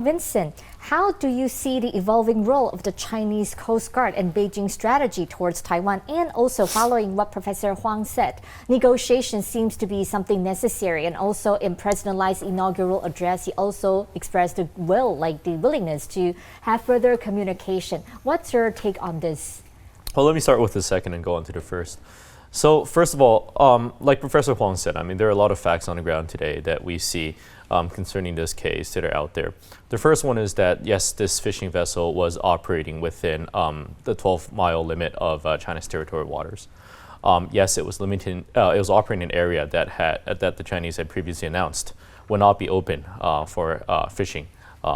Vincent, how do you see the evolving role of the Chinese Coast Guard and Beijing's strategy towards Taiwan? And also following what Professor Huang said, negotiation seems to be something necessary. And also in President Lai's inaugural address, he also expressed the willingness to have further communication. What's your take on this? Well, let me start with the second and go on to the first. So first of all, like Professor Huang said, there are a lot of facts on the ground today that we see concerning this case that are out there. The first one is that, yes, this fishing vessel was operating within the 12-mile limit of China's territorial waters. Yes, it was operating in an area that the Chinese had previously announced would not be open for fishing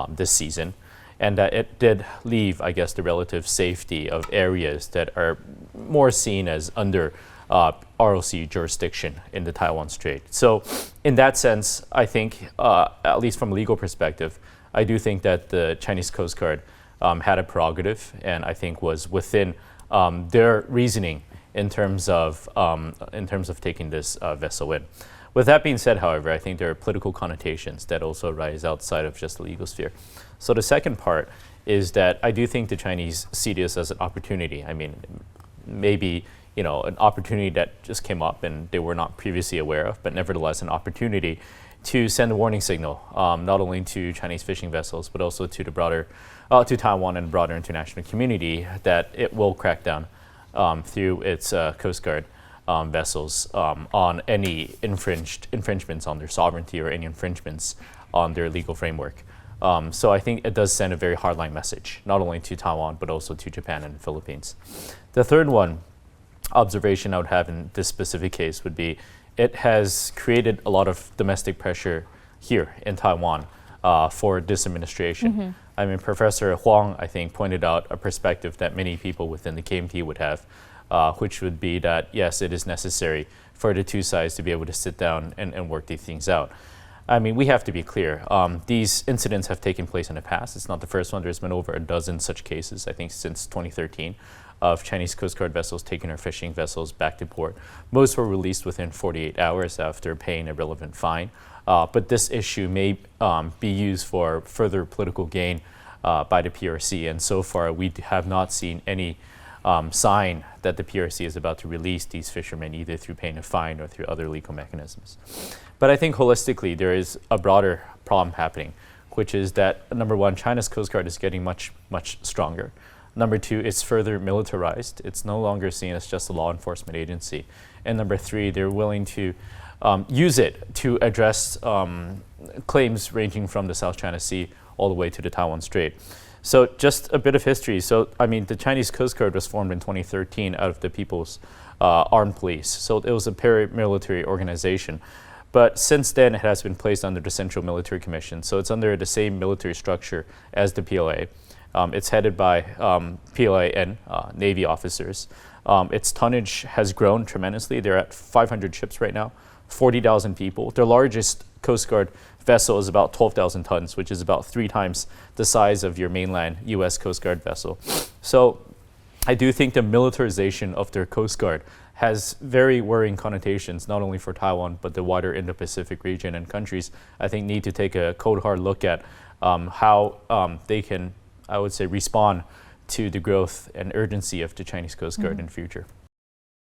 this season. And that it did leave, I guess, the relative safety of areas that are more seen as under ROC jurisdiction in the Taiwan Strait. So in that sense, I think, at least from a legal perspective, I do think that the Chinese Coast Guard had a prerogative and I think was within their reasoning in terms of taking this vessel in. With that being said, however, I think there are political connotations that also arise outside of just the legal sphere. So the second part is that I do think the Chinese see this as an opportunity. Maybe an opportunity that just came up and they were not previously aware of, but nevertheless an opportunity to send a warning signal, not only to Chinese fishing vessels, but also to the broader, to Taiwan and broader international community that it will crack down through its Coast Guard vessels on any infringements on their sovereignty or any infringements on their legal framework. So I think it does send a very hardline message, not only to Taiwan, but also to Japan and the Philippines. The third observation I would have in this specific case would be it has created a lot of domestic pressure here in Taiwan for this administration. Professor Huang, I think, pointed out a perspective that many people within the KMT would have, which would be that, yes, it is necessary for the two sides to be able to sit down and work these things out. We have to be clear. These incidents have taken place in the past. It's not the first one. There's been over a dozen such cases, I think, since 2013, of Chinese Coast Guard vessels taking their fishing vessels back to port. Most were released within 48 hours after paying a relevant fine. But this issue may be used for further political gain by the PRC. And so far, we have not seen any sign that the PRC is about to release these fishermen, either through paying a fine or through other legal mechanisms. But I think holistically, there is a broader problem happening, which is that, number one, China's Coast Guard is getting much, much stronger. Number two, it's further militarized. It's no longer seen as just a law enforcement agency. And number three, they're willing to use it to address claims ranging from the South China Sea all the way to the Taiwan Strait. So just a bit of history. So, the Chinese Coast Guard was formed in 2013 out of the People's Armed Police. So it was a paramilitary organization. But since then, it has been placed under the Central Military Commission. So it's under the same military structure as the PLA. It's headed by PLA Navy officers. Its tonnage has grown tremendously. They're at 500 ships right now, 40,000 people. Their largest Coast Guard vessel is about 12,000 tons, which is about 3 times the size of your mainland U.S. Coast Guard vessel. So I do think the militarization of their Coast Guard has very worrying connotations, not only for Taiwan, but the wider Indo-Pacific region, and countries, I think, need to take a cold, hard look at how they can, I would say, respond to the growth and urgency of the Chinese Coast Guard in the future.